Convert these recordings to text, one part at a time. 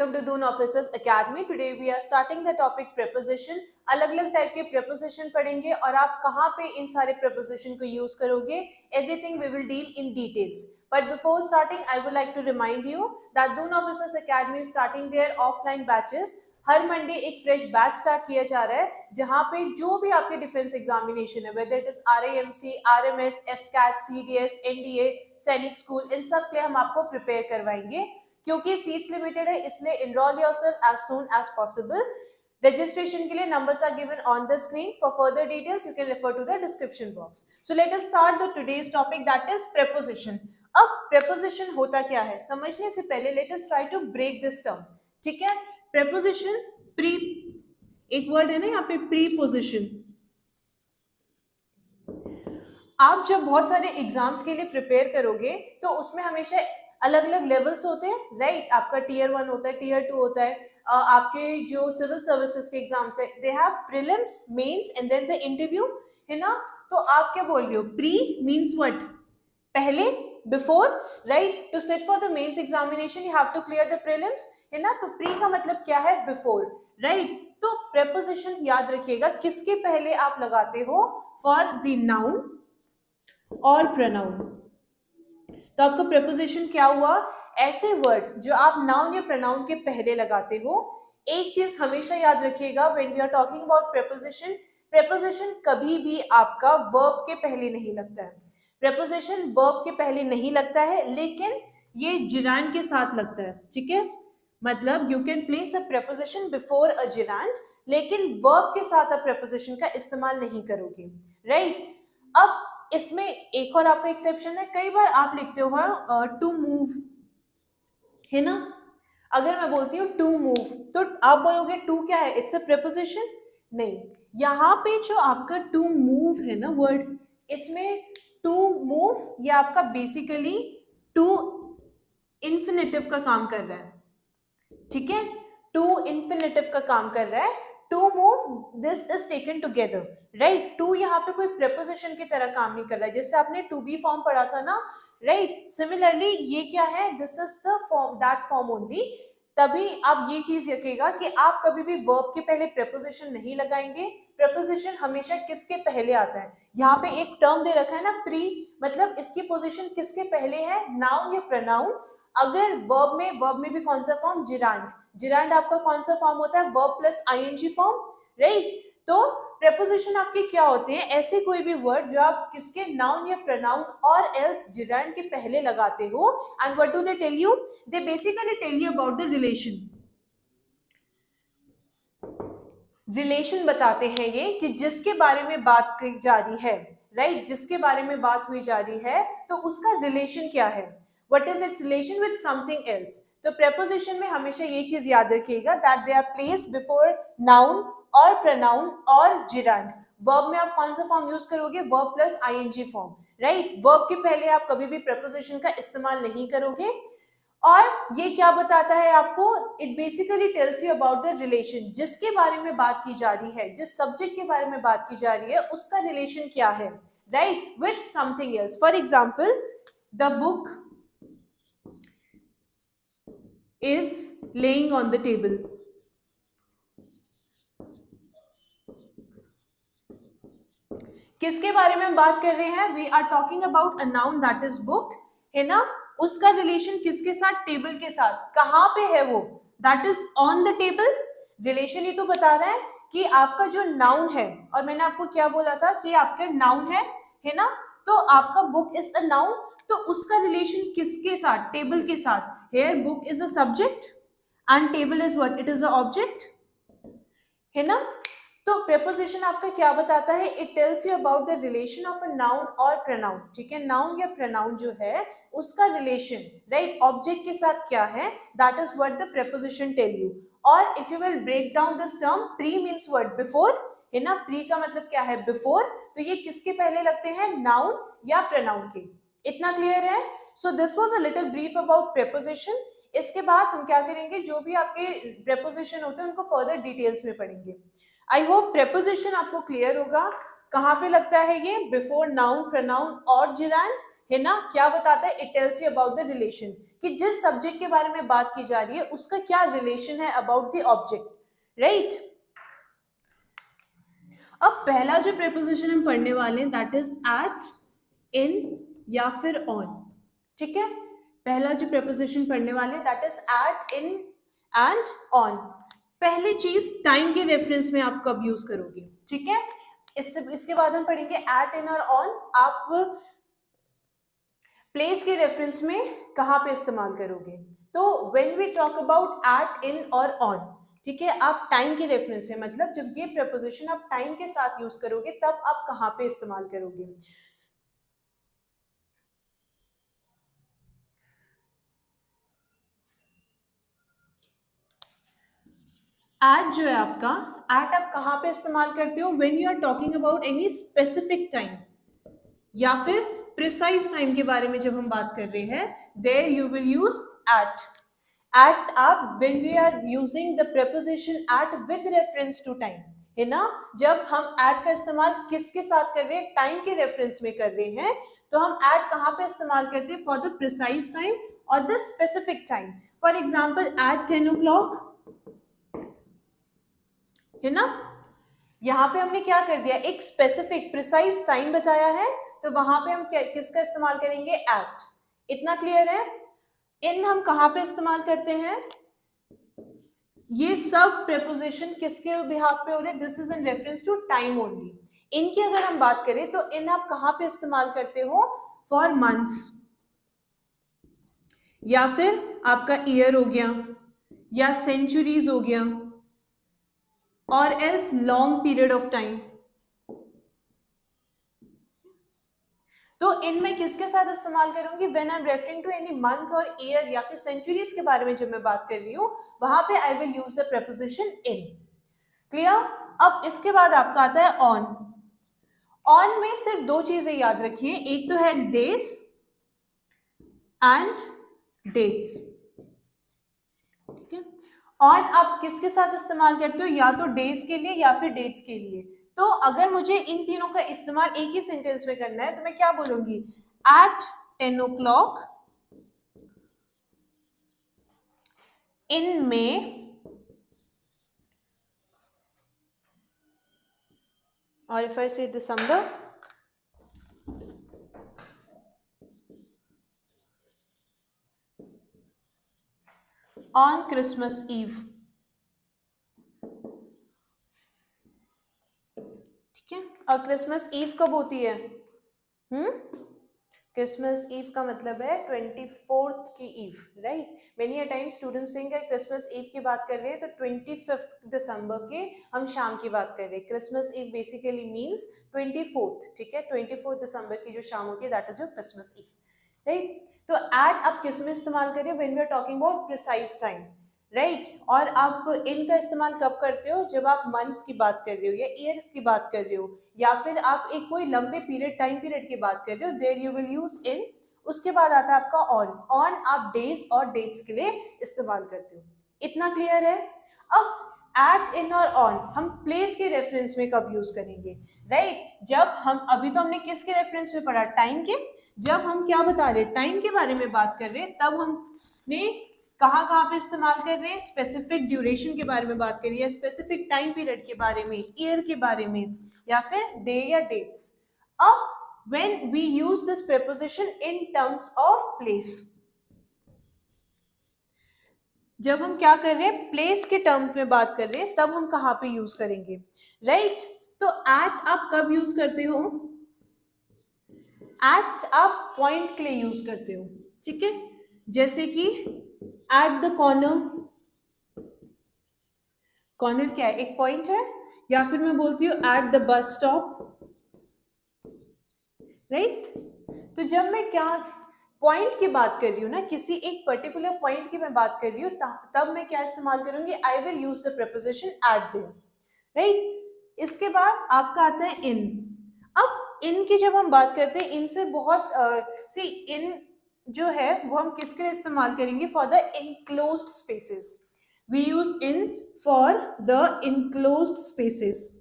welcome to Doon Officers Academy. Today we are starting the topic preposition. अलग अलग type के preposition पढ़ेंगे और आप कहाँ पे इन सारे preposition को use करोगे, everything we will deal in details. But before starting, I would like to remind you that Doon Officers Academy is starting their offline batches. Her Monday एक फ्रेश बैच स्टार्ट किया जा रहा है जहां पे जो भी आपके डिफेंस एग्जामिनेशन है, whether it is RIMC, RMS, FCAT, CDS, NDA, सैनिक स्कूल, इन सब के लिए हम आपको प्रिपेयर करवाएंगे. क्योंकि सीट्स लिमिटेड है इसलिए enroll yourself as soon as possible. Registration के लिए numbers are given on the screen. For further details you can refer to the description box. So let us start the today's topic, that is preposition. अब preposition होता क्या है समझने से पहले let us try to break this term. ठीक है, preposition pre, एक वर्ड है ना यहाँ पे preposition. आप जब बहुत सारे एग्जाम्स के लिए प्रिपेयर करोगे तो उसमें हमेशा अलग अलग लेवल्स होते हैं, राइट. आपका टियर 1 होता है, टियर 2 होता है. आपके जो सिविल सर्विसेज के एग्जाम्स है, they have prelims, mains and then the interview, है ना. तो आप क्या बोल रहे हो, प्री मींस व्हाट, पहले, before, right. To sit for the mains examination you have to clear the prelims, है ना. तो प्री का मतलब क्या है, बिफोर, राइट. तो प्रेपोजिशन याद रखिएगा किसके पहले आप लगाते हो, फॉर द नाउन और प्रोनाउन. तो आपका प्रेपोजिशन क्या हुआ, ऐसे वर्ड जो आप नाउन या प्रोनाउन के पहले लगाते हो. एक चीज हमेशा याद रखिएगा, when we are talking about preposition, preposition कभी भी आपका वर्ब के पहले नहीं लगता है. प्रेपोजिशन वर्ब के पहले नहीं लगता है, लेकिन ये जिरांड के साथ लगता है. ठीक है, मतलब you can place a preposition before a gerund, लेकिन वर्ब के साथ आप प्रेपोजिशन का इस्तेमाल नहीं करोगे, राइट. अब इसमें एक और आपका एक्सेप्शन है, कई बार आप लिखते हो टू मूव, है ना. अगर मैं बोलती हूँ टू मूव तो आप बोलोगे टू क्या है, इट्स अ प्रेपोजिशन. नहीं, यहाँ पे जो आपका टू मूव है ना वर्ड, इसमें टू मूव ये आपका बेसिकली टू इंफिनिटिव का काम कर रहा है. ठीक है, टू इंफिनिटिव का काम कर रहा है. To move this is taken together, right. टू यहाँ पे कोई प्रेपोजिशन की तरह काम नहीं कर रहा है, जैसे आपने टू बी फॉर्म पढ़ा था ना, राइट. सिमिलरली ये क्या है, this is the form, that form only. तभी आप ये चीज रखिएगा कि आप कभी भी वर्ब के पहले प्रेपोजिशन नहीं लगाएंगे. प्रेपोजिशन हमेशा किसके पहले आता है, यहाँ पे एक टर्म दे रखा है ना प्री, मतलब इसकी पोजिशन किसके पहले है, नाउन या प्रोनाउन. अगर वर्ब में भी कौन सा फॉर्म, जिरांड. जिरांड आपका कौन सा फॉर्म होता है, verb plus ING form, right. तो प्रेपोजिशन आपके क्या होते हैं, ऐसे कोई भी वर्ड जो आप किसके, नाउन या प्रोनाउन और एल्स जिरांड के पहले लगाते हो. And what do they tell you, they basically tell you about the relation. Relation बताते हैं ये कि जिसके बारे में बात की जा रही है, राइट. जिसके बारे में बात हुई जा रही है तो उसका रिलेशन क्या है, what is its relation with something else. तो preposition में हमेशा ये चीज याद रखिएगा that they are placed before noun और pronoun और gerund. verb में आप कौन सा फॉर्म यूज करोगे, verb plus ING form, right. verb के पहले आप कभी भी preposition का इस्तेमाल नहीं करोगे. और ये क्या बताता है आपको, it basically tells you about the relation. जिसके बारे में बात की जा रही है, जिस सब्जेक्ट के बारे में बात की जा रही है, उसका रिलेशन क्या है, right, with something else. For example, the book is laying on the table. किसके बारे में हम बात कर रहे हैं, we are talking about a noun that is book, है ना. उसका रिलेशन किसके साथ, टेबल के साथ. कहाँ पे है वो, that is on the table. Relation ही तो बता रहा है कि आपका जो नाउन है, और मैंने आपको क्या बोला था कि आपका नाउन है ना. तो आपका बुक इज अ नाउन, तो उसका रिलेशन किसके साथ, टेबल के साथ. Here book is a subject and table is what, it is a object, है ना. तो preposition आपका क्या बताता है, it tells you about the relation of a noun और pronoun. ठीक है, noun या pronoun जो है उसका relation, right, object के साथ क्या है, that is what the preposition tell you. और if you will break down this term, pre means what, before, है ना. pre का मतलब क्या है, before. तो ये किसके पहले लगते हैं, noun या pronoun के. इतना क्लियर है. So this was a little brief about preposition. इसके बाद हम क्या करेंगे, जो भी आपके preposition होते हैं उनको further details में पढ़ेंगे. I hope preposition आपको क्लियर होगा. कहाँ पे लगता है ये, before noun, pronoun और gerund, है ना, क्या बताता है, it tells you about the relation, कि जिस सब्जेक्ट के बारे में बात की जा रही है उसका क्या रिलेशन है अबाउट द ऑब्जेक्ट, राइट। अब पहला जो प्रेपोजिशन हम पढ़ने वाले हैं दैट इज एट, इन या फिर ऑन, ठीक है। पहला जो प्रेपोजिशन पढ़ने वाले हैं that is at, in and on. पहली चीज टाइम के रेफरेंस में आप कब यूज करोगे, ठीक है। इसके बाद हम पढ़ेंगे एट, इन और ऑन आप प्लेस के रेफरेंस में कहां पे इस्तेमाल करोगे। तो when we talk about at, in और ऑन, ठीक है, आप टाइम के रेफरेंस से, मतलब जब ये प्रपोजिशन आप टाइम के साथ यूज करोगे तब आप कहां पे इस्तेमाल करोगे। एट जो है आपका, एट आप कहां पे इस्तेमाल करते हो, when you are talking about any specific time या फिर प्रिसाइज टाइम के बारे में जब हम बात कर रहे हैं, there you will use at. At आप when we are using the preposition at with reference to time, है ना, जब हम एट का इस्तेमाल किसके साथ कर रहे हैं, टाइम के रेफरेंस में कर रहे हैं, तो हम एट कहां पे इस्तेमाल करते हैं, फॉर द प्रिसाइज टाइम और the specific time. For example at 10 o'clock, है ना, यहां पे हमने क्या कर दिया, एक स्पेसिफिक प्रिसाइज टाइम बताया है, तो वहां पे हम किसका इस्तेमाल करेंगे, एट। इतना क्लियर है। इन हम कहां पे इस्तेमाल करते हैं, ये सब प्रेपोजिशन किसके बिहाफ पे हो रहे, this is in reference to time only. इनकी अगर हम बात करें तो इन आप कहां पे इस्तेमाल करते हो, फॉर मंथ्स, या फिर आपका ईयर हो गया, या सेंचुरीज हो गया, और else long period of time. तो इनमें किसके साथ इस्तेमाल करूंगी, when I am referring to any month और ईयर या फिर सेंचुरीज के बारे में जब मैं बात कर रही हूं, वहां पे आई will use the preposition in. Clear. अब इसके बाद आपका आता है ऑन। ऑन में सिर्फ दो चीजें याद रखिए, एक तो है डेज एंड डेट्स, ठीक है। ऑन आप किसके साथ इस्तेमाल करते हो, या तो डेज के लिए या फिर डेट्स के लिए। तो अगर मुझे इन तीनों का इस्तेमाल एक ही सेंटेंस में करना है तो मैं क्या बोलूंगी, एट 10 o'clock, इन में, और इफ आई से दिसंबर, ऑन क्रिसमस ईव, ठीक है। और क्रिसमस ईव कब होती है, क्रिसमस ईव का मतलब है 24th की eve, right. Many a time students think Christmas eve की बात कर रहे हैं तो 25 दिसंबर के हम शाम की बात कर रहे हैं। Christmas ewe basically means 24th, ठीक है, 24 दिसंबर की जो शाम होती है that is your Christmas eve, right. तो एट आप किस में इस्तेमाल करिए, when we are talking about precise time, right. और आप इनका इस्तेमाल कब करते हो, जब आप मंथ्स की बात कर रहे हो या ईयर की बात कर रहे हो, या फिर आप एक कोई लंबे पीरियड, टाइम पीरियड की बात कर रहे हो, there you will use in. उसके बाद आता है आपका ऑन। ऑन आप डेज और डेट्स के लिए इस्तेमाल करते हो। इतना क्लियर है। अब एट, इन और ऑन हम प्लेस के रेफरेंस में कब यूज करेंगे, राइट। जब हम, अभी तो हमने किसके रेफरेंस में पढ़ा, टाइम के। जब हम क्या बता रहे, टाइम के बारे में बात कर रहे हैं, तब हमने कहाँ कहाँ पे इस्तेमाल कर रहे हैं, स्पेसिफिक ड्यूरेशन के बारे में बात करिए, स्पेसिफिक टाइम पीरियड के बारे में, ईयर के बारे में, या फिर डे या डेट्स। अब when we use this preposition in terms of place, जब हम क्या कर रहे हैं, प्लेस के टर्म में बात कर रहे हैं, तब हम कहाँ पे यूज करेंगे, राइट। तो एट आप कब यूज करते हो, एट आप पॉइंट के लिए यूज करते हो, ठीक है। जैसे कि एट द कॉर्नर, कॉर्नर क्या है, एक पॉइंट है। या फिर मैं बोलती हूँ at the bus stop, right. तो जब मैं क्या पॉइंट की बात कर रही हूँ ना, किसी एक पर्टिकुलर पॉइंट की मैं बात कर रही हूँ, तब मैं क्या इस्तेमाल करूंगी, आई will use the preposition eight there, right. इसके बाद आपका आता है इन। अब इन की जब हम बात करते हैं, इनसे बहुत सी इन जो है वो हम किसके लिए इस्तेमाल करेंगे, for the enclosed spaces. We use in for the enclosed spaces.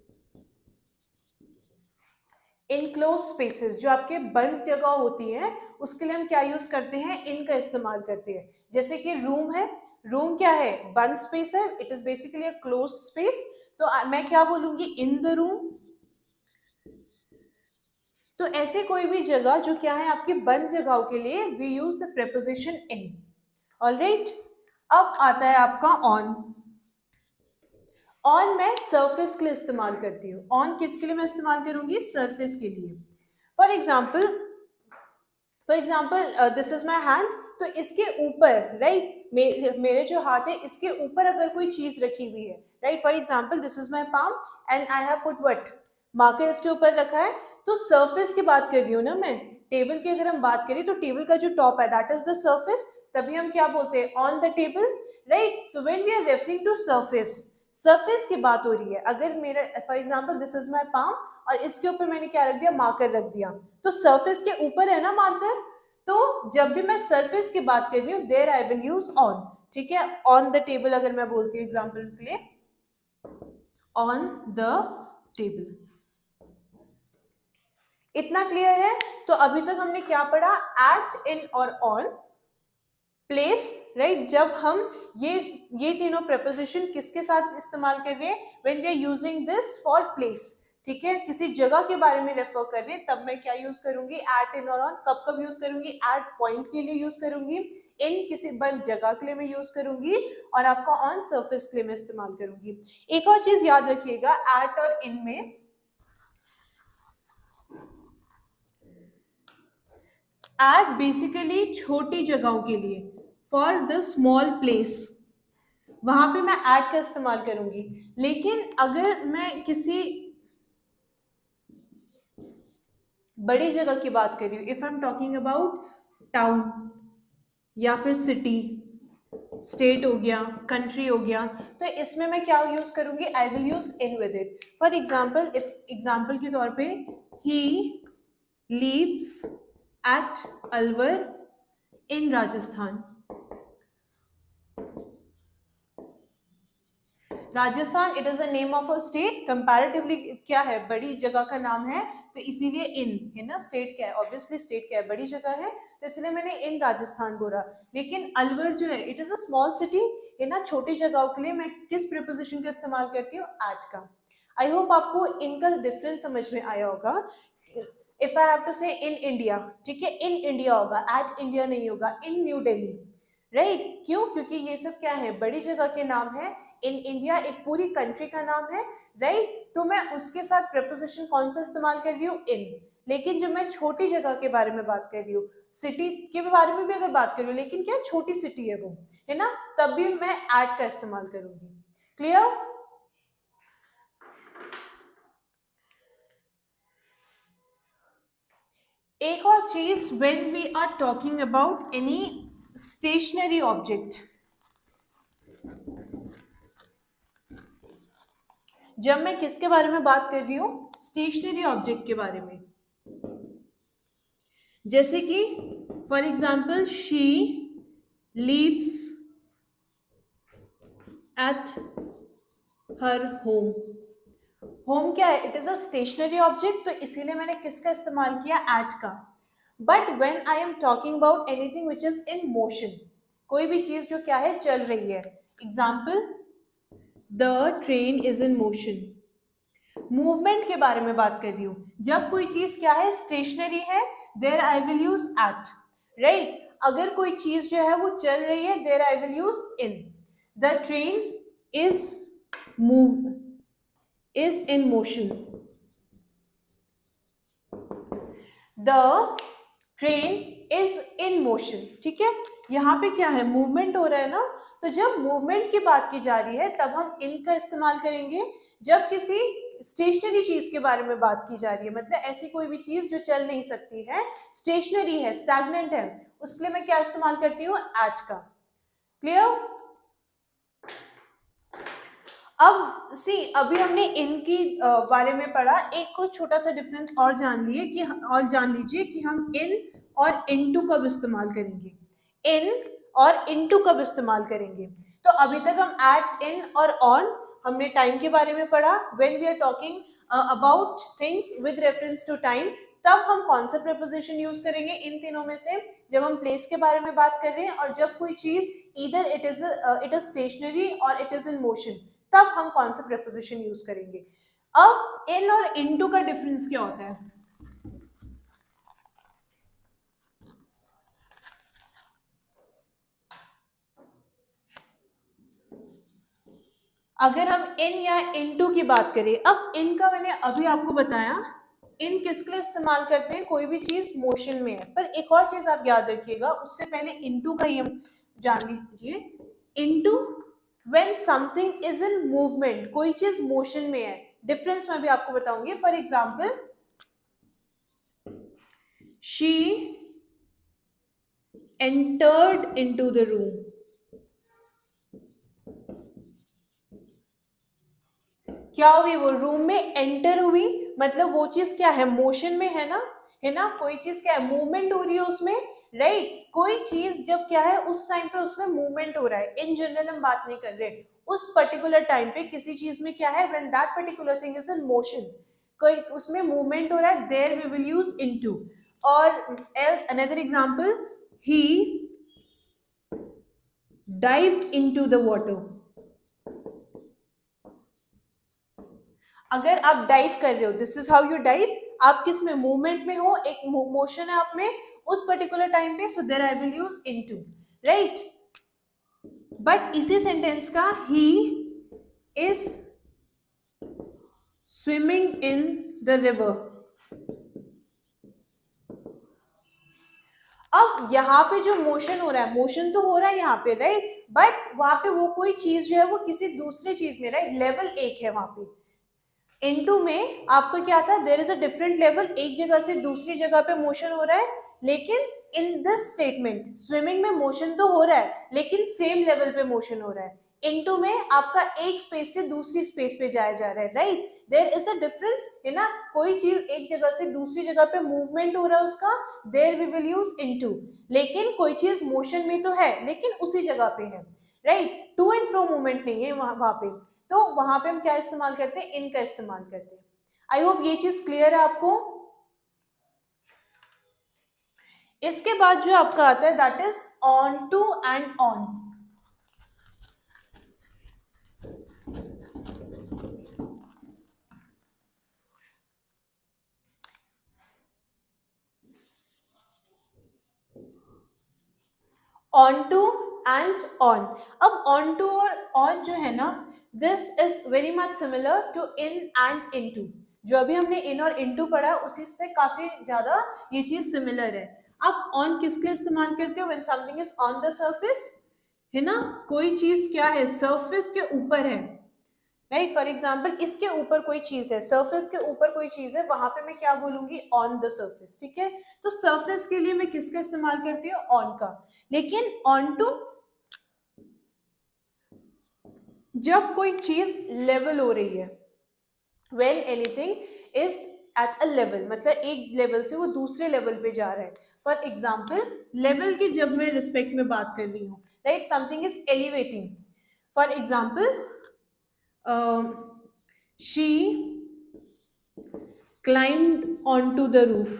Enclose spaces, जो आपके बंद जगह होती हैं, उसके लिए हम क्या यूज करते हैं, इन का इस्तेमाल करते हैं। जैसे कि रूम है, रूम क्या है, बंद स्पेस है, it is basically a closed space, तो मैं क्या बोलूंगी, इन द रूम। तो ऐसे कोई भी जगह जो क्या है आपकी बंद जगहों के लिए we use the preposition in. Alright, अब आता है आपका ऑन। ऑन मैं सरफेस के लिए इस्तेमाल करती हूँ। ऑन किसके लिए मैं इस्तेमाल करूंगी, सरफेस के लिए। For example, this is my hand, तो इसके ऊपर राइट, मेरे जो हाथ है इसके ऊपर अगर कोई चीज रखी हुई है, right, for example this is my palm and I have put what, marker इसके ऊपर रखा है, तो सरफेस की बात कर रही हूँ ना मैं। टेबल की अगर हम बात करें तो टेबल का जो टॉप है दैट इज द सरफेस, तभी हम क्या बोलते हैं, on the table, right. So when we are referring to surface, surface की बात हो रही है। अगर मेरा for example this is my palm और इसके ऊपर मैंने क्या रख दिया, मार्कर रख दिया, तो सरफेस के ऊपर है ना मार्कर, तो जब भी मैं सरफेस की बात कर रही हूँ there I will use on. ठीक है, ऑन द टेबल अगर मैं बोलती हूँ एग्जाम्पल के लिए, ऑन द टेबल। इतना क्लियर है? तो अभी तक हमने क्या पढ़ा, एट, इन और ऑन, प्लेस, राइट। जब हम ये तीनों प्रेपोजिशन किसके साथ इस्तेमाल कर रहे हैं, when we are using this for place, ठीक है, किसी जगह के बारे में रेफर कर रहे हैं, तब मैं क्या यूज करूंगी, एट, इन और ऑन। कब कब यूज करूंगी, एट पॉइंट के लिए यूज करूंगी, इन किसी बंद जगह के लिए मैं यूज करूंगी, और आपका ऑन सरफेस के लिए मैं इस्तेमाल करूंगी। एक और चीज याद रखिएगा, एट और इन में, एट बेसिकली छोटी जगहों के लिए, फॉर द स्मॉल प्लेस, वहां पे मैं एट का इस्तेमाल करूंगी। लेकिन अगर मैं किसी बड़ी जगह की बात कर रही हूँ, if I am talking about town या फिर सिटी, स्टेट हो गया, कंट्री हो गया, तो इसमें मैं क्या यूज करूंगी, आई will use in with it. For example, if example के तौर पे, he leaves eight Alwar in Rajasthan. Rajasthan it is a name of a state, comparatively क्या है, बड़ी जगह का नाम है, तो इसीलिए इन है ना। स्टेट क्या है, ऑब्वियसली स्टेट क्या है, बड़ी जगह है, तो इसलिए मैंने इन राजस्थान बोला। लेकिन अलवर जो है it is a small city, है ना, छोटी जगहों के लिए मैं किस प्रीपोजिशन का इस्तेमाल करती हूँ, एट का। आई होप आपको इनका डिफरेंस समझ में आया होगा। इफ आई हैव टू से इन इंडिया, ठीक है, इन इंडिया होगा, एट इंडिया नहीं होगा, इन न्यू दिल्ली, राइट। क्यों, क्योंकि ये सब क्या है, बड़ी जगह के नाम है। इन इंडिया एक पूरी कंट्री का नाम है, राइट। तो मैं उसके साथ प्रपोजिशन कौन सा इस्तेमाल कर रही हूँ, इन। लेकिन जब मैं छोटी जगह के बारे में बात कर रही हूँ, सिटी के बारे में भी अगर बात कर रही हूँ, लेकिन क्या छोटी सिटी है वो, है ना, तब भी मैं एट का इस्तेमाल करूंगी। क्लियर? एक और चीज, when we are talking about any stationary object, जब मैं किसके बारे में बात कर रही हूँ, स्टेशनरी ऑब्जेक्ट के बारे में, जैसे कि for example she leaves at her home. Home क्या है, it is a stationary object, तो इसीलिए मैंने किसका इस्तेमाल किया, एट का। But when I am talking about anything which is in motion, कोई भी चीज जो क्या है, चल रही है, example the train is in motion, movement के बारे में बात कर रही हूं। जब कोई चीज क्या है, स्टेशनरी है, there I will use at, right. अगर कोई चीज जो है वो चल रही है, there I will use in. The train is move is in motion, the train is in motion, ठीक है। यहाँ पे क्या है, मूवमेंट हो रहा है ना, तो जब मूवमेंट की बात की जा रही है तब हम इन का इस्तेमाल करेंगे। जब किसी स्टेशनरी चीज के बारे में बात की जा रही है, मतलब ऐसी कोई भी चीज जो चल नहीं सकती है, स्टेशनरी है, स्टैग्नेंट है, उसके लिए मैं क्या इस्तेमाल करती हूँ, एट का। क्लियर? अब सी, अभी हमने इनकी बारे में पढ़ा, एक को छोटा सा डिफरेंस और जान लीजिए कि हम इन और इनटू कब इस्तेमाल करेंगे, इन और इनटू कब इस्तेमाल करेंगे। तो अभी तक हम एट, इन और ऑन हमने टाइम के बारे में पढ़ा. When we are talking about things with reference to time, तब हम कौन सा प्रीपोजिशन यूज करेंगे इन तीनों में से? जब हम प्लेस के बारे में बात कर रहे हैं और जब कोई चीज ईदर इट इज स्टेशनरी और इट इज इन मोशन, तब हम कौन सा प्रीपोजिशन यूज करेंगे. अब इन और इनटू का डिफरेंस क्या होता है? अगर हम इन या इनटू की बात करें, अब इन का मैंने अभी आपको बताया, इन किसके लिए इस्तेमाल करते हैं? कोई भी चीज मोशन में है. पर एक और चीज आप याद रखिएगा, उससे पहले इनटू का ही हम जान लीजिए. Into when something is in movement, कोई चीज मोशन में है. डिफरेंस मैं भी आपको बताऊंगी. For example, she entered into the room. क्या हुई? वो रूम में एंटर हुई, मतलब वो चीज क्या है? मोशन में है ना, है ना. कोई चीज क्या है? मूवमेंट हो रही है उसमें, राइट. कोई चीज जब क्या है, उस टाइम पे उसमें मूवमेंट हो रहा है. इन जनरल हम बात नहीं कर रहे, उस पर्टिकुलर टाइम पे किसी चीज में क्या है, when that particular thing is in motion, कोई उसमें मूवमेंट हो रहा है, there we will use into. और else another example, he dived into the water. अगर आप डाइव कर रहे हो, this is how you dive. आप किस में? मूवमेंट में हो, एक मोशन है आप में उस पर्टिकुलर टाइम पे, so there I will use into, right. But इसी सेंटेंस का ही is swimming in the river. अब यहाँ पे जो मोशन हो रहा है, मोशन तो हो रहा है यहाँ पे, राइट. बट वहां पे वो कोई चीज जो है वो किसी दूसरे चीज में, राइट. लेवल एक है वहां पे. इनटू में आपको क्या था? There is a different level. एक जगह से दूसरी जगह पे मोशन हो रहा है, लेकिन इन दिस स्टेटमेंट स्विमिंग में मोशन तो हो रहा है, लेकिन सेम लेवल पे मोशन हो रहा है. इनटू में आपका एक स्पेस से दूसरी स्पेस पे जाया जा रहा है, right. There is a difference, है ना. कोई चीज एक जगह से दूसरी जगह पे मूवमेंट हो रहा है उसका, there we will use into. लेकिन कोई चीज मोशन में तो है, लेकिन उसी जगह पे है, right. To and fro movement नहीं है वहां पे. तो वहां पे हम क्या इस्तेमाल करते हैं? इन का इस्तेमाल करते हैं. आई होप ये चीज क्लियर है आपको. इसके बाद जो आपका आता है, that is on to and on. On to and on. अब ऑन टू और ऑन जो है ना, this is very much similar to in and into. जो अभी हमने इन और इनटू पढ़ा, उसी से काफी ज्यादा ये चीज सिमिलर है. अब ऑन किसके लिए इस्तेमाल करते हो? When something is on the surface, है ना. कोई चीज क्या है? सरफेस के ऊपर है, राइट. फॉर एग्जाम्पल, इसके ऊपर कोई चीज है, सरफेस के ऊपर कोई चीज है, वहां पे मैं क्या बोलूंगी? On the surface. ठीक है. तो सरफेस के लिए मैं किसका इस्तेमाल करती हूँ? ऑन का. लेकिन ऑन टू जब कोई चीज लेवल हो रही है, when anything is at a level, मतलब एक लेवल से वो दूसरे लेवल पे जा रहा है. फॉर एग्जाम्पल, लेवल की जब मैं रिस्पेक्ट में बात कर रही हूँ, right. Something is elevating. For example, she climbed onto the roof.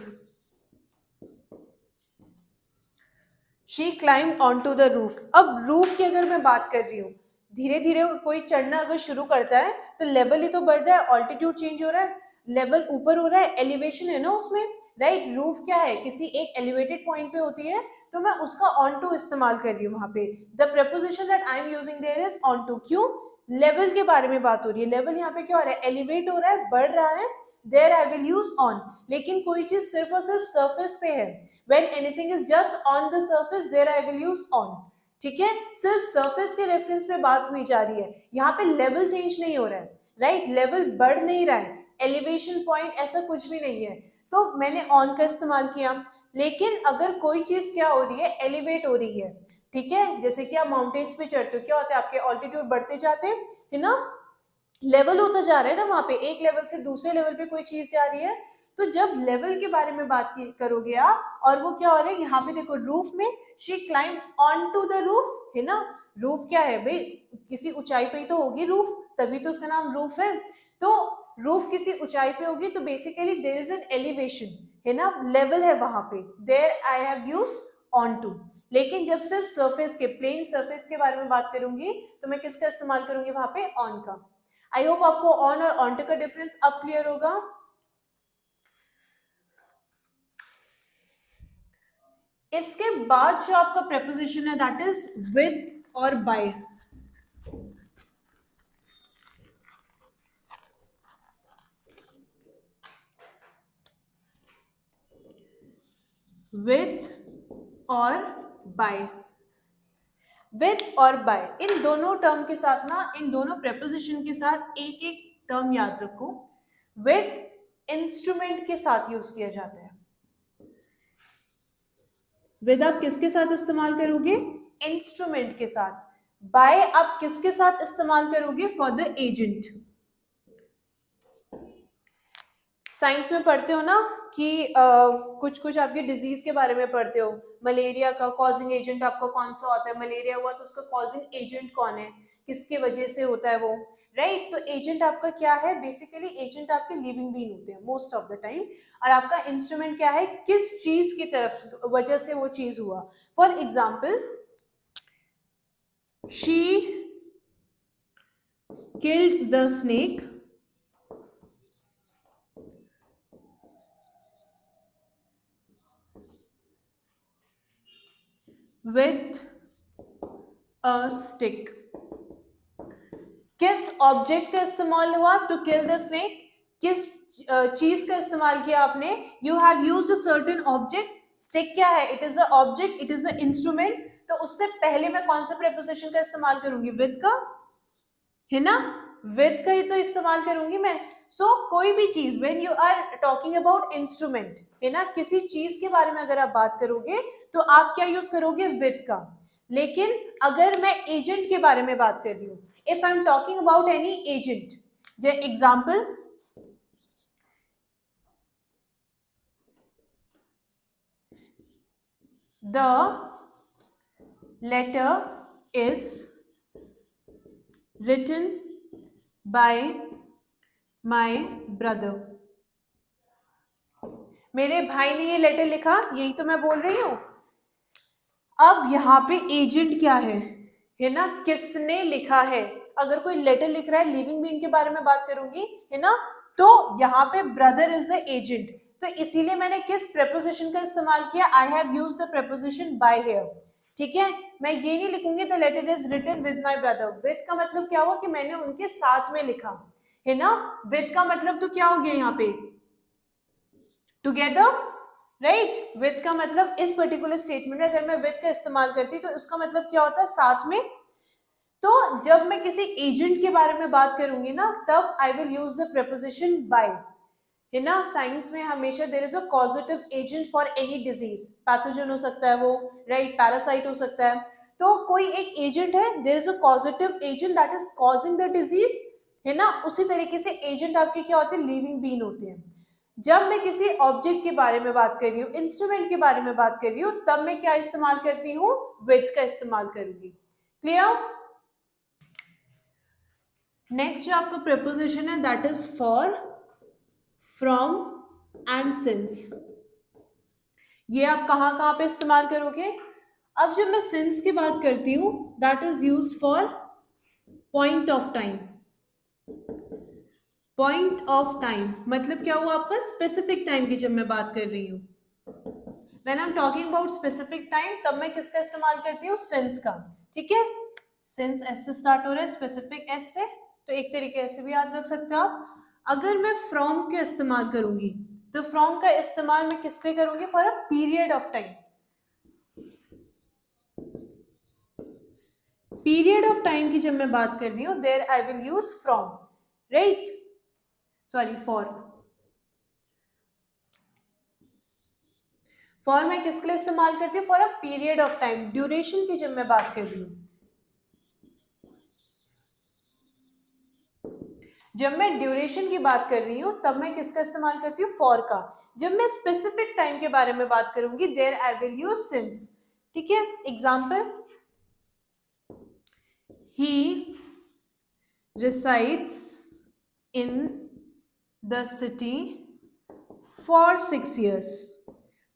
she climbed onto the roof. अब रूफ की अगर मैं बात कर रही हूँ, धीरे धीरे कोई चढ़ना अगर शुरू करता है, तो लेवल ही तो बढ़ रहा है, ऑल्टीट्यूड चेंज हो रहा है, लेवल ऊपर हो रहा है, एलिवेशन है ना उसमें, राइट. रूफ क्या है? किसी एक एलिवेटेड पॉइंट पे होती है, तो मैं उसका ऑन टू इस्तेमाल कर रही हूँ वहां पे. The preposition that I am using there is on to. क्यों? लेवल के बारे में बात हो रही है. लेवल यहाँ पे क्या हो रहा है? एलिवेट हो रहा है, बढ़ रहा है, there I will use on. लेकिन कोई चीज सिर्फ और सिर्फ सरफेस पे है, when anything is just on the surface, there I will use on. ठीक है. सिर्फ सरफेस के रेफरेंस में बात हुई जा रही है, यहाँ पे लेवल चेंज नहीं हो रहा है, राइट. लेवल बढ़ नहीं रहा है, एलिवेशन पॉइंट ऐसा कुछ भी नहीं है, तो मैंने ऑन का इस्तेमाल किया. लेकिन अगर कोई चीज क्या हो रही है? एलिवेट हो रही है, ठीक है. जैसे कि आप माउंटेन्स पे चढ़ते हो, क्या होता है? आपके ऑल्टीट्यूड बढ़ते जाते हैं, है ना. लेवल होता जा रहा है ना वहां पे, एक लेवल से दूसरे लेवल पे कोई चीज जा रही है. तो जब लेवल के बारे में बात करोगे आप, और वो क्या हो रहा है यहाँ पे देखो, रूफ में she climb on to the roof, है ना. रूफ क्या है भाई? किसी ऊंचाई पे ही तो होगी रूफ, तभी तो उसका नाम रूफ है। तो रूफ किसी ऊंचाई पे होगी तो basically there is an elevation, है ना, लेवल है वहां पे, there I have used on to. लेकिन जब सिर्फ सरफेस के, प्लेन सरफेस के बारे में बात करूंगी तो मैं किसका इस्तेमाल करूंगी वहां पे, ऑन का। आई होप आपको ऑन और ऑन टू का डिफरेंस अब क्लियर होगा। इसके बाद जो आपका प्रेपोजिशन है दैट इज विद और बाय। विद और बाय, विद और बाय, इन दोनों टर्म के साथ ना, इन दोनों प्रेपोजिशन के साथ एक एक टर्म याद रखो। विद इंस्ट्रूमेंट के साथ यूज किया जाता है। विद आप किसके साथ इस्तेमाल करोगे, इंस्ट्रूमेंट के साथ। बाय आप किसके साथ इस्तेमाल करोगे, फॉर द एजेंट। साइंस में पढ़ते हो ना कि कुछ कुछ आपके डिजीज के बारे में पढ़ते हो, मलेरिया का कॉजिंग एजेंट आपका कौन सा होता है, मलेरिया हुआ तो उसका कॉजिंग एजेंट कौन है, किसके वजह से होता है वो, राइट। तो एजेंट आपका क्या है, बेसिकली एजेंट आपके लिविंग बीइंग होते हैं मोस्ट ऑफ द टाइम, और आपका इंस्ट्रूमेंट क्या है, किस चीज की तरफ वजह से वो चीज हुआ। For example, she killed the snake with a stick। किस ऑब्जेक्ट का इस्तेमाल हुआ, टू किल द स्नेक, किस चीज का इस्तेमाल किया आपने, you have used a certain object. Stick क्या है, it is a object, it is a instrument. तो उससे पहले मैं कौन सा प्रेपोजिशन का इस्तेमाल करूंगी, विद का, है ना, विद का ही तो इस्तेमाल करूंगी मैं। सो कोई भी चीज, when you are talking about instrument, है ना, किसी चीज के बारे में अगर आप बात करोगे तो आप क्या यूज करोगे, विद का। लेकिन अगर मैं एजेंट के बारे में बात कर रही हूं, if I am talking about any agent, जैसे example, the letter is written by my brother। मेरे भाई ने ये लेटर लिखा, यही तो मैं बोल रही हूं। अब यहाँ पे एजेंट क्या है ना, किसने लिखा है। अगर कोई लेटर लिख रहा है, लिविंग बीइंग के बारे में बात करूंगी, है ना, तो यहाँ पे ब्रदर इज द एजेंट। तो इसीलिए मैंने किस प्रेपोजिशन का इस्तेमाल किया, I have used the preposition by here. ठीक है, मैं ये नहीं लिखूंगी the letter is written with my brother. With का मतलब क्या हुआ कि मैंने उनके साथ में लिखा, है ना। विद का मतलब तो क्या हो गया यहाँ पे, टुगेदर, राइट। विद का मतलब इस पर्टिकुलर स्टेटमेंट में अगर मैं विद का इस्तेमाल करती तो उसका मतलब क्या होता है, साथ में। तो जब मैं किसी एजेंट के बारे में बात करूंगी ना, तब I will use the preposition by, है ना। साइंस में हमेशा there is a causative agent for any disease, pathogen हो सकता है वो, राइट, पैरासाइट हो सकता है। तो कोई एक एजेंट है, there is a causative agent that is causing the disease, है ना। उसी तरीके से एजेंट आपके क्या होते हैं, लिविंग बीइंग होते हैं। जब मैं किसी ऑब्जेक्ट के बारे में बात कर रही हूँ, इंस्ट्रूमेंट के बारे में बात कर रही हूँ, तब मैं क्या इस्तेमाल करती हूँ, विद का इस्तेमाल करूंगी। क्लियर। नेक्स्ट जो आपका प्रेपोजिशन है that is for, from and since. ये आप कहां कहां पे इस्तेमाल करोगे। अब जब मैं सिंस की बात करती हूं, that is used for point of time. Point of time मतलब क्या हुआ आपका, स्पेसिफिक टाइम की जब मैं बात कर रही हूं, when I am talking about specific time, तब मैं किसका इस्तेमाल करती हूँ, सिंस का। ठीक है, सिंस एस से स्टार्ट हो रहा है, स्पेसिफिक एस से, तो एक तरीके ऐसे भी याद रख सकते हो आप। अगर मैं फ्रॉम का इस्तेमाल करूंगी, तो फ्रॉम का इस्तेमाल मैं किसके करूंगी, for a period of time. Period of time की जब मैं बात कर रही हूं, there I will use from, right, sorry for. For मैं किसके लिए इस्तेमाल करती हूँ, for a period of time, duration की जब मैं बात कर रही हूँ। जब मैं ड्यूरेशन की बात कर रही हूं, तब मैं किसका इस्तेमाल करती हूँ, फॉर का। जब मैं स्पेसिफिक टाइम के बारे में बात करूंगी, there I will use since. ठीक है, example, he resides in the city for 6 years.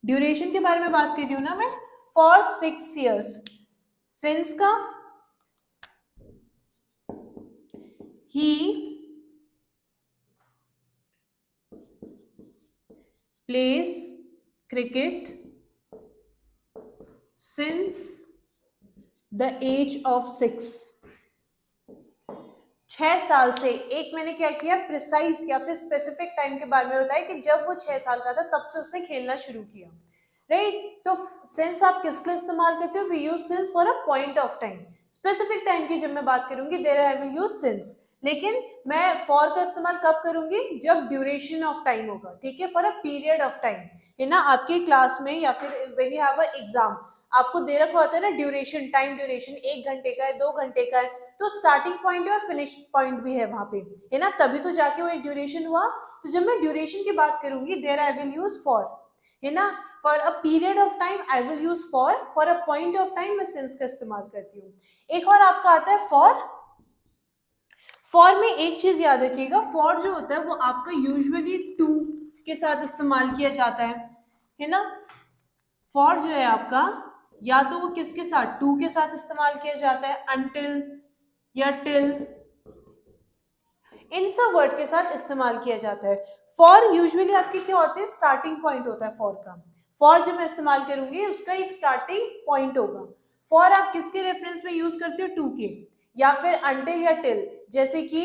Duration के बारे में बात कर रही हूं ना मैं, फॉर 6 years. सिंस का he plays cricket since the age of 6. 6 साल से. एक मैंने क्या किया, प्रिसाइज या फिर स्पेसिफिक टाइम के बारे में बताया कि जब वो 6 साल का था तब से उसने खेलना शुरू किया, राइट. तो सिंस आप किसके लिए इस्तेमाल करते हो? We use since for a point of time. Specific time की जब मैं बात करूंगी there I will use since. लेकिन मैं फॉर का इस्तेमाल कब करूंगी? जब ड्यूरेशन ऑफ टाइम होगा, ठीक है, for a period of time, है ना. आपके क्लास में या फिर when you have a exam आपको दे रखा होता है ना ड्यूरेशन, टाइम ड्यूरेशन 1 घंटे का है, 2 घंटे का है, तो स्टार्टिंग पॉइंट और फिनिश पॉइंट भी है वहां पे, है ना, तभी तो जाके वो एक ड्यूरेशन हुआ. तो जब मैं ड्यूरेशन की बात करूंगी there I will use for, है ना. For a period of time I will use for a point of time मैं सिंस का इस्तेमाल करती हूँ. एक और आपका आता है फॉर में एक चीज याद रखिएगा, फॉर जो होता है वो आपका यूजुअली टू के साथ इस्तेमाल किया जाता है ना. फॉर जो है आपका या तो वो किसके साथ, टू के साथ इस्तेमाल किया जाता है, अनटिल या टिल, इन सब वर्ड के साथ इस्तेमाल किया जाता है. फॉर यूजुअली आपके क्या होते हैं, स्टार्टिंग पॉइंट होता है फॉर का. फॉर जब मैं इस्तेमाल करूंगी उसका एक स्टार्टिंग पॉइंट होगा. फॉर आप किसके रेफरेंस में यूज करते हो? टू के, या फिर अनटिल या टिल. जैसे कि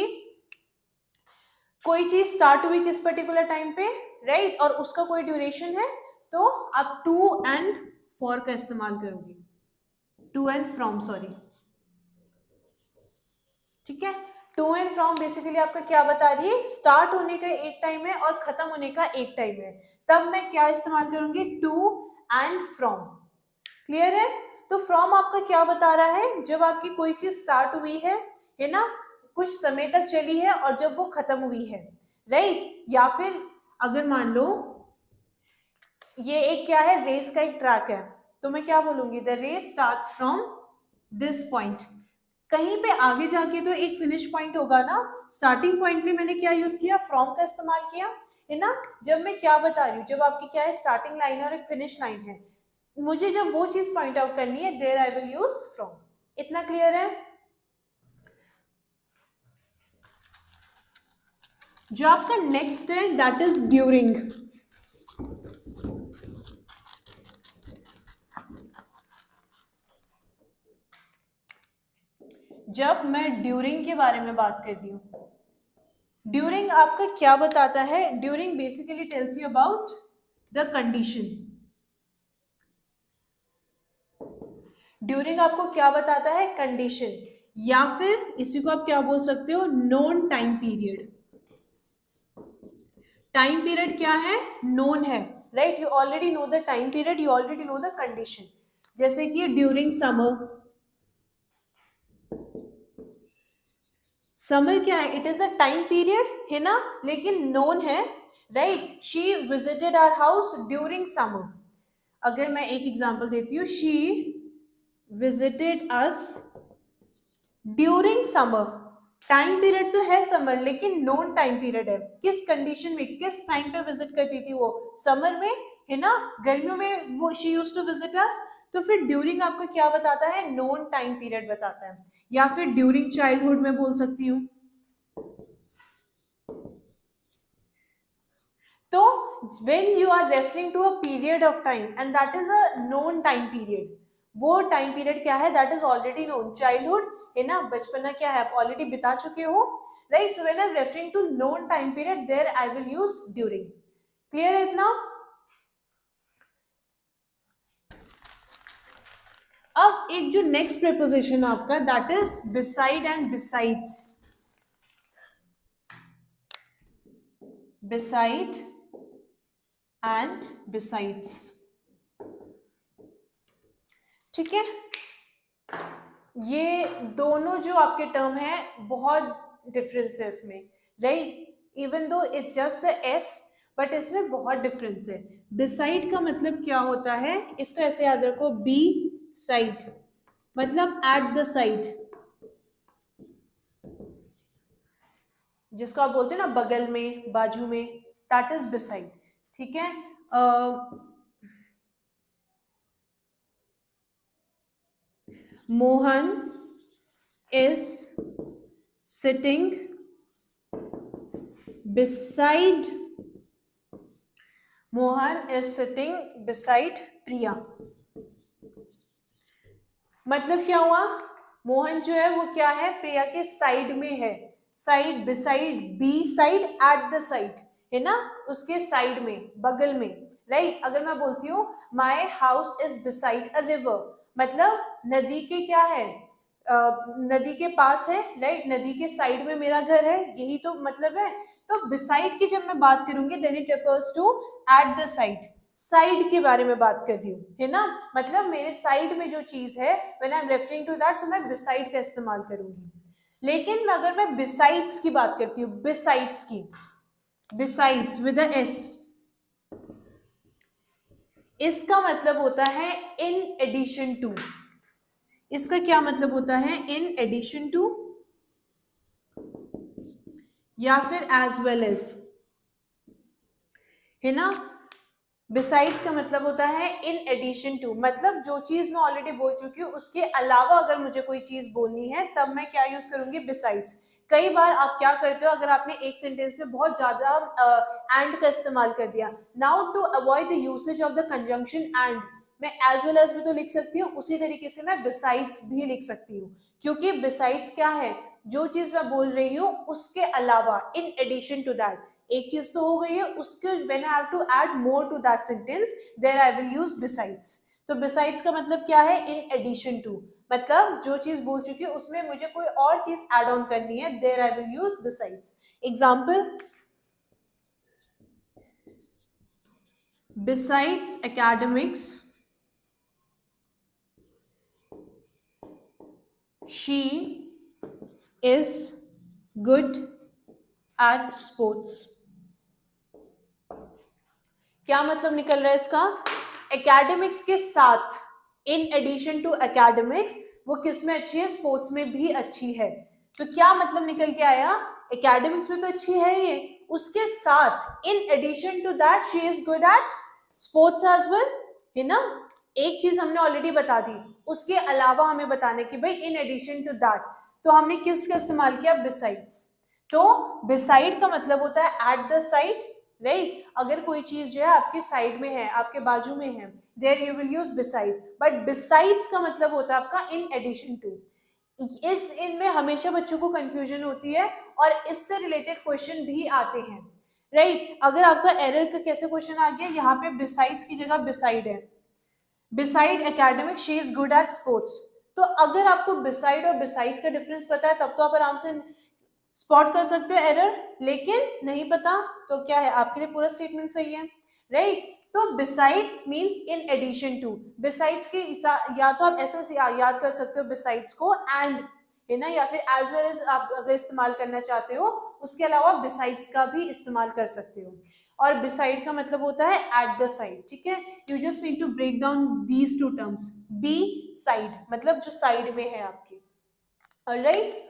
कोई चीज स्टार्ट हुई किस पर्टिकुलर टाइम पे, राइट, और उसका कोई ड्यूरेशन है, तो आप टू एंड फॉर का इस्तेमाल करोगे, टू एंड फ्रॉम, सॉरी, ठीक है. टू एंड फ्रॉम बेसिकली आपका क्या बता रही है, स्टार्ट होने का एक टाइम है और खत्म होने का एक टाइम है, तब मैं क्या इस्तेमाल करूंगी? To and from. क्लियर है. तो फ्रॉम आपका क्या बता रहा है, जब आपकी कोई चीज स्टार्ट हुई है ना, कुछ समय तक चली है और जब वो खत्म हुई है, राइट. या फिर अगर मान लो ये एक क्या है, रेस का एक ट्रैक है, तो मैं क्या बोलूंगी? The race starts from this point. कहीं पे आगे जाके तो एक फिनिश पॉइंट होगा ना. स्टार्टिंग पॉइंट में मैंने क्या यूज किया? फ्रॉम का इस्तेमाल किया, है ना. जब मैं क्या बता रही हूँ, जब आपकी क्या है, स्टार्टिंग लाइन है और एक फिनिश लाइन है, मुझे जब वो चीज पॉइंट आउट करनी है there I will use from. इतना क्लियर है. जो आपका नेक्स्ट है दैट इज ड्यूरिंग. जब मैं ड्यूरिंग के बारे में बात कर रही हूं, ड्यूरिंग आपका क्या बताता है? During basically tells you about the condition. During आपको क्या बताता है? कंडीशन. या फिर इसी को आप क्या बोल सकते हो? Known time period. Time period क्या है? नोन है, right. You already know the time period, you already know the condition. जैसे कि ड्यूरिंग समर. समर क्या है? It is a time period, है ना, लेकिन नोन है, right. She visited our house during summer. अगर मैं एक एग्जांपल देती हूँ, she visited us during summer. Time period तो है समर, लेकिन नॉन टाइम पीरियड है. किस कंडीशन में, किस टाइम पे विजिट करती थी वो? समर में, है ना. गर्मियों में वो she used to visit us. तो फिर ड्यूरिंग आपको क्या बताता है? नॉन टाइम पीरियड बताता है. या फिर ड्यूरिंग चाइल्डहुड में बोल सकती हूँ. तो when you are referring to a period of time and that is a known time period, वो टाइम पीरियड क्या है? That is already known. Childhood, है ना, बचपना क्या है, आप ऑलरेडी बिता चुके हो, right. So when I am referring to known time period there I will use during. Clear है इतना? अब एक जो नेक्स्ट प्रीपोजिशन आपका that is beside and besides. Beside and besides, ठीक है. ये दोनों जो आपके टर्म है बहुत डिफरेंस है इसमें, right. Even though it's just the S, but इसमें बहुत डिफरेंस है. बिसाइड का मतलब क्या होता है? इसको ऐसे याद रखो, बी साइड मतलब एट द साइड. जिसको आप बोलते हैं ना बगल में, बाजू में, दैट इज बिसाइड, ठीक है। Mohan is sitting beside Mohan is sitting beside प्रिया। मतलब क्या हुआ, मोहन जो है वो क्या है, प्रिया के साइड में है, side, beside, be side, at the side, है ना, उसके साइड में, बगल में, राइट। अगर मैं बोलती हूँ my house is beside a river, मतलब नदी के क्या है, नदी के पास है, राइट, नदी के साइड में मेरा घर है, यही तो मतलब है। तो बिसाइड की जब मैं बात करूंगी then it refers to at the side, side के बारे में बात कर रही हूँ, है ना, मतलब मेरे साइड में जो चीज है, when I am referring to that, तो मैं बिसाइड का इस्तेमाल करूंगी। लेकिन अगर मैं बिसाइड्स की बात करती हूँ, बिसाइड्स की, बिसाइड्स विद अ एस, इसका मतलब होता है इन एडिशन टू। इसका क्या मतलब होता है, इन एडिशन टू, या फिर एज वेल एज, है ना। बिसाइड्स का मतलब होता है इन एडिशन टू, मतलब जो चीज मैं ऑलरेडी बोल चुकी हूँ उसके अलावा अगर मुझे कोई चीज बोलनी है तब मैं क्या यूज करूंगी, बिसाइड्स। कई बार आप क्या करते हो, अगर आपने एक सेंटेंस में बहुत ज्यादा एंड का इस्तेमाल कर दिया, now to avoid the usage of the conjunction and, मैं एज वेल एज भी तो लिख सकती हूँ, उसी तरीके से मैं बिसाइड्स भी लिख सकती हूँ, क्योंकि बिसाइड्स क्या है, जो चीज मैं बोल रही हूँ उसके अलावा, इन एडिशन टू दैट, एक चीज तो हो गई है, उसके when I have to add more to that sentence there I will use besides. तो बिसाइड्स का मतलब क्या है, इन एडिशन टू, मतलब जो चीज बोल चुकी हूँ उसमें मुझे कोई और चीज ऐड ऑन करनी है, there I will use besides. Example, besides academics she is good at sports. क्या मतलब निकल रहा है इसका, एकेडमिक्स के साथ, इन एडिशन टू एकेडमिक्स, वो किस में अच्छी है, स्पोर्ट्स में भी अच्छी है। तो क्या मतलब निकल के आया, एकेडमिक्स में तो अच्छी है ये, उसके साथ in addition to that she is good at sports as well, है ना। एक चीज हमने ऑलरेडी बता दी, उसके अलावा हमें बताने की भाई इन एडिशन टू दैट, तो हमने किसका इस्तेमाल किया, बिसाइड्स। तो बिसाइड का मतलब होता है एट द साइड, राइट। अगर कोई चीज जो है आपके साइड में है, आपके बाजू में है, there you will use beside, but besides का मतलब होता है आपका इन एडिशन टू। इस इनमें हमेशा बच्चों को कंफ्यूजन होती है और इससे रिलेटेड क्वेश्चन भी आते हैं, राइट। अगर आपका एरर का कैसे क्वेश्चन आ गया, यहाँ पे बिसाइड्स की जगह बिसाइड है, beside academic she is good at sports. तो अगर आपको बिसाइड और बिसाइड्स का डिफरेंस पता है तब तो आप आराम से स्पॉट कर सकते हो एरर, लेकिन नहीं पता तो क्या है, आपके लिए पूरा स्टेटमेंट सही है, राइट। तो besides means in addition to, besides की या तो आप ऐसे याद कर सकते हो बिसाइड्स को एंड, है ना, या फिर एज वेल एज आप अगर इस्तेमाल करना चाहते हो, उसके अलावा बिसाइड्स का भी इस्तेमाल कर सकते हो। और बिसाइड का मतलब होता है एट द साइड, ठीक है। You just need to break down these two terms, be side मतलब जो साइड में है आपके, ऑलराइट।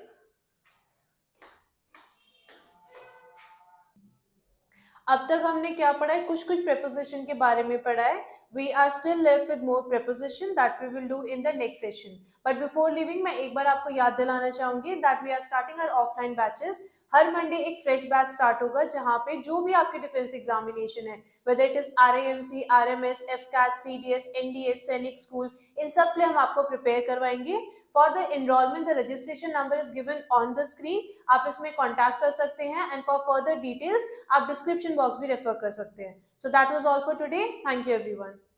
अब तक हमने क्या पढ़ा है, कुछ कुछ प्रेपोजिशन के बारे में पढ़ा है। We are still left with more preposition that we will do in the next session. But before leaving मैं एक बार आपको याद दिलाना चाहूंगी that we are starting our offline batches. हर मंडे एक फ्रेश बैच स्टार्ट होगा जहां पे जो भी आपके डिफेंस एग्जामिनेशन है, whether it is RAMC, RMS, FCAT, CDS, NDS, Sainik school, इन सब के लिए हम आपको प्रिपेयर करवाएंगे। For the enrolment the registration number is given on the screen, आप इसमें कॉन्टैक्ट कर सकते हैं एंड फॉर फर्दर डिटेल्स आप डिस्क्रिप्शन बॉक्स भी रेफर कर सकते हैं। So that was all for today, thank you everyone.